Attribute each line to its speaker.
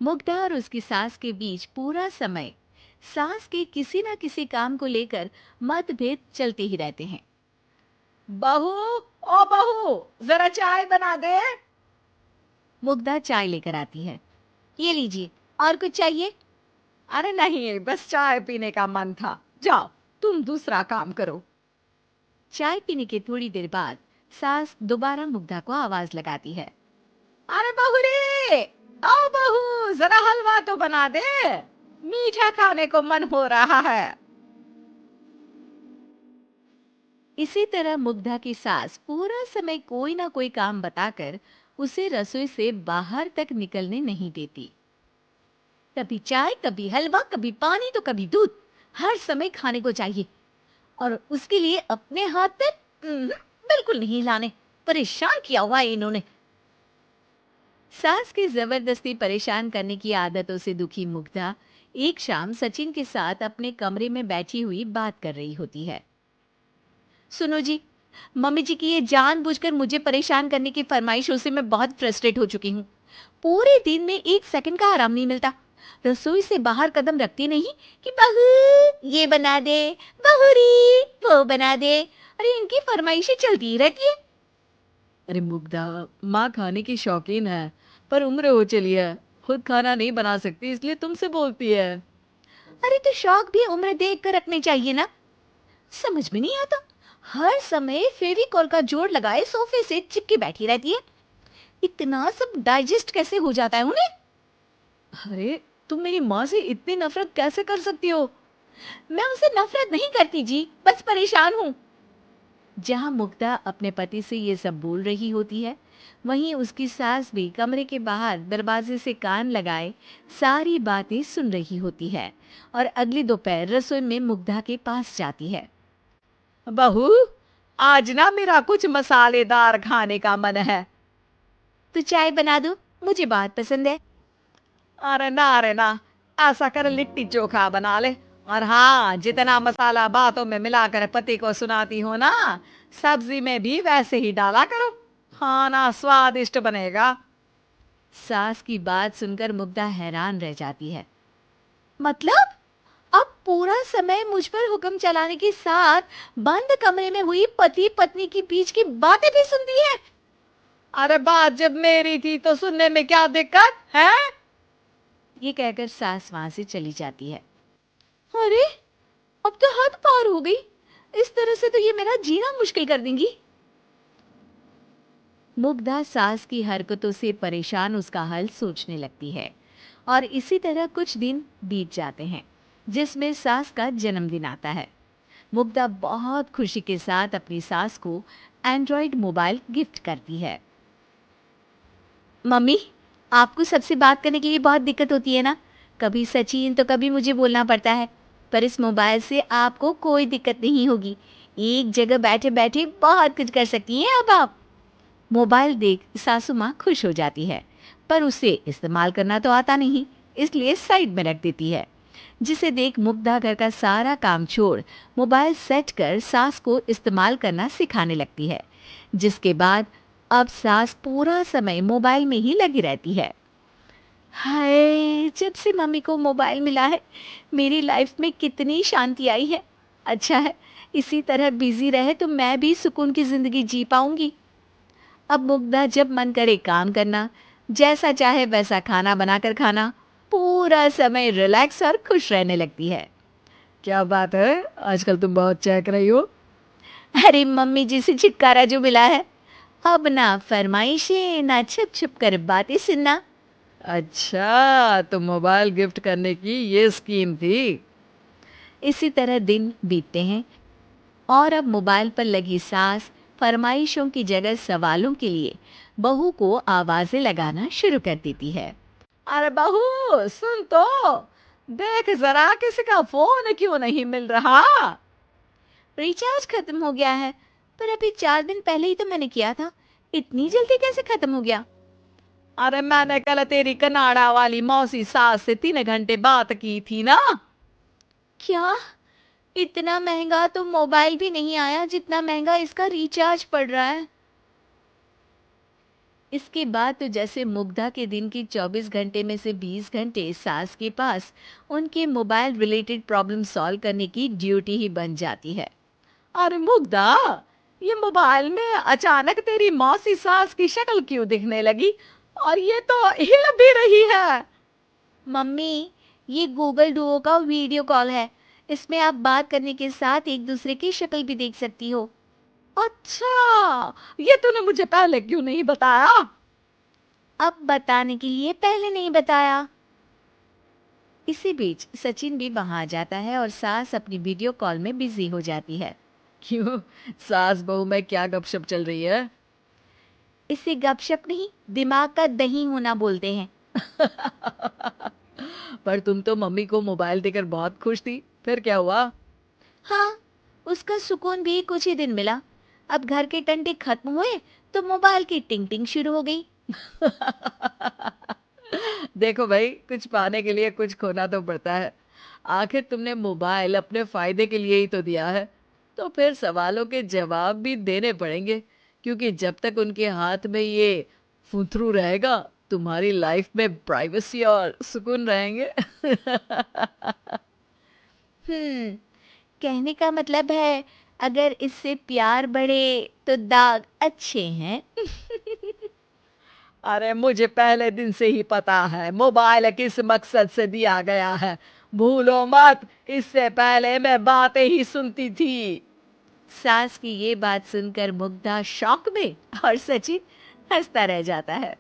Speaker 1: मुग्धा और उसकी सास के बीच पूरा समय सास के किसी न किसी काम को लेकर मतभेद चलते ही रहते हैं।
Speaker 2: बहू, ओ बहू, जरा चाय बना दे।
Speaker 1: मुग्धा चाय लेकर आती है। ये लीजिए, और कुछ चाहिए?
Speaker 2: अरे नहीं, बस चाय पीने का मन था। जाओ, तुम दूसरा काम करो।
Speaker 1: चाय पीने के थोड़ी देर बाद सास दोबारा मुग्धा को आवाज लगाती है।
Speaker 2: अरे बहू रे, आओ बहू, जरा हलवा तो बना दे। मीठा खाने को मन हो रहा है।
Speaker 1: इसी तरह मुग्धा की सास पूरा समय कोई ना कोई काम बताकर उसे रसोई से बाहर तक निकलने नहीं देती। कभी चाय, कभी हलवा, कभी पानी तो कभी दूध, हर समय खाने को चाहिए। और उसके लिए अपने हाथ पे बिल्कुल नहीं लाने। परेशान किया हुआ है इन्होंने। सास की जबरदस्ती परेशान करने की आदतों से दुखी मुग्धा एक शाम सचिन के साथ अपने कमरे में बैठी हुई बात कर रही होती है। सुनो जी, मम्मी जी की ये जानबूझकर मुझे परेशान करने की फरमाइशों से मैं बहुत फ्रस्ट्रेट हो चुकी हूँ। पूरे दिन में एक सेकंड का आराम नहीं मिलता। रसोई से बाहर कदम रखती नहीं कि बहू ये बना दे, बहुरी वो बना दे। अरे इनकी फरमाइशें चलती ही रहती है।
Speaker 2: अरे मुग्धा, माँ खाने की शौकीन है, पर उम्र हो चली है, खुद खाना नहीं बना सकती, इसलिए तुमसे बोलती है।
Speaker 1: अरे तो शौक भी उम्र देख कर रखने चाहिए ना। समझ में नहीं आता, हर समय फेविकॉल का जोड़ लगाए सोफे से चिपकी बैठी रहती है। इतना सब डाइजेस्ट कैसे हो जाता है उन्हें?
Speaker 2: अरे, तुम मेरी माँ से इतनी नफरत कैसे कर सकती हो?
Speaker 1: मैं उनसे नफरत नहीं करती जी, बस परेशान हूँ। जहां मुग्धा अपने पति से ये सब बोल रही होती है, वहीं उसकी सास भी कमरे के बाहर दरवाजे से कान लगाए सारी बातें सुन रही होती है और अगली दोपहर रसोई में मुग्धा के पास जाती है।
Speaker 2: बहू, आज ना मेरा कुछ मसालेदार खाने का मन है।
Speaker 1: तो चाय बना दो, मुझे बहुत पसंद है।
Speaker 2: अरे ना, ऐसा कर लिट्टी चोखा बना ले। और हाँ, जितना मसाला बातों में मिलाकर पति को सुनाती हो ना, सब्जी में भी वैसे ही डाला करो। खाना स्वादिष्ट बनेगा।
Speaker 1: सास की बात सुनकर मुग्धा हैरान रह जाती है। मतलब अब पूरा समय मुझ पर हुक्म चलाने के साथ बंद कमरे में हुई पति पत्नी की बीच की बातें भी सुनती है।
Speaker 2: अरे बात जब मेरी थी तो सुनने में क्या दिक्कत है?
Speaker 1: ये कहकर सास वहां से चली जाती है। अरे अब तो हद पार हो गई। इस तरह से तो ये मेरा जीना मुश्किल कर देंगी। मुग्धा सास की हरकतों से परेशान उसका हल सोचने लगती है और इसी तरह कुछ दिन बीत जाते हैं, जिसमें सास का जन्मदिन आता है। मुग्धा बहुत खुशी के साथ अपनी सास को एंड्रॉइड मोबाइल गिफ्ट करती है। मम्मी, आपको सबसे बात करने के लिए बहुत दिक्कत होती है ना? कभी सचिन तो कभी मुझे बोलना पड़ता है, पर इस मोबाइल से आपको कोई दिक्कत नहीं होगी। एक जगह बैठे बैठे बहुत कुछ कर सकती हैं अब आप। मोबाइल देख सासू माँ खुश हो जाती है, पर उसे इस्तेमाल करना तो आता नहीं, इसलिए साइड में रख देती है। जिसे देख मुग्धा घर का सारा काम छोड़ मोबाइल सेट कर सास को इस्तेमाल करना सिखाने लगती है, जिसके बाद अब सास पूरा समय मोबाइल में ही लगी रहती है। हाय, जब से मम्मी को मोबाइल मिला है मेरी लाइफ में कितनी शांति आई है। अच्छा है, इसी तरह बिजी रहे तो मैं भी सुकून की जिंदगी जी पाऊंगी। अब मुग्धा जब मन करे काम करना, जैसा चाहे वैसा खाना बनाकर खाना, पूरा समय रिलैक्स और खुश रहने लगती है।
Speaker 2: क्या बात है, आजकल तुम बहुत चहक रही हो।
Speaker 1: अरे मम्मी जी से छुटकारा जो मिला है, अब ना फरमाइशें ना छुप छुप कर बातें सुनना।
Speaker 2: अच्छा, तो मोबाइल गिफ्ट करने की ये स्कीम थी।
Speaker 1: इसी तरह दिन बीतते हैं और अब मोबाइल पर लगी सास फरमाइशों की जगह सवालों के लिए बहू को आवाजें लगाना शुरू कर देती है।
Speaker 2: अरे बहू, सुन तो, देख जरा किसी का फोन क्यों नहीं मिल रहा?
Speaker 1: रिचार्ज खत्म हो गया है, पर अभी 4 दिन पहले ही तो मैंने किया था। इतनी जल्दी कैसे खत्म हो गया?
Speaker 2: अरे मैंने कल तेरी कनाडा वाली मौसी सास से 3 घंटे बात की थी ना।
Speaker 1: क्या? इतना महंगा तो मोबाइल भी नहीं आया जितना महंगा इसका रिचार्ज पड़ रहा है। इसके बाद तो जैसे मुग्धा के दिन की 24 घंटे में से 20 घंटे सास के पास उनके मोबाइल रिलेटेड प्रॉब्लम सॉल्व करने की ड्यूटी ही बन जाती है।
Speaker 2: अरे मुग्धा, ये मोबाइल में अचानक तेरी मौसी सास की शक्ल क्यों दिखने लगी? और ये तो हिल भी रही है।
Speaker 1: मम्मी, ये गूगल डुओ का वीडियो कॉल है। इसमें आप बात करने के साथ एक दूसरे की शक्ल भी देख सकती हो।
Speaker 2: अच्छा, ये तूने मुझे पहले क्यों नहीं बताया?
Speaker 1: अब बताने के लिए पहले नहीं बताया। इसी बीच सचिन भी वहां आ जाता है और सास अपनी वीडियो कॉल में बिजी हो जाती है।
Speaker 2: क्यों, सास बहू में क्या गपशप चल रही है?
Speaker 1: इसे गपशप नहीं, दिमाग का दही होना बोलते हैं।
Speaker 2: पर तुम तो मम्मी को मोबाइल देकर बहुत खुश थी, फिर क्या हुआ?
Speaker 1: हाँ, उसका सुकून भी कुछ ही दिन मिला। अब घर के टंटे खत्म हुए तो मोबाइल की टिंग टिंग शुरू हो गई।
Speaker 2: देखो भाई, कुछ पाने के लिए कुछ खोना तो पड़ता है। आखिर तुमने मोबाइल अपने फायदे के लिए ही तो दिया है, तो फिर सवालों के जवाब भी देने पड़ेंगे, क्योंकि जब तक उनके हाथ में ये फुथरू रहेगा, तुम्हारी लाइफ में प्राइवेसी और सुकून रहेंगे।
Speaker 1: हम्म, कहने का मतलब है अगर इससे प्यार बढ़े तो दाग अच्छे हैं।
Speaker 2: अरे मुझे पहले दिन से ही पता है मोबाइल किस मकसद से दिया गया है। भूलो मत, इससे पहले मैं बातें ही सुनती थी।
Speaker 1: सास की ये बात सुनकर मुग्धा शॉक में और सचिन हंसता रह जाता है।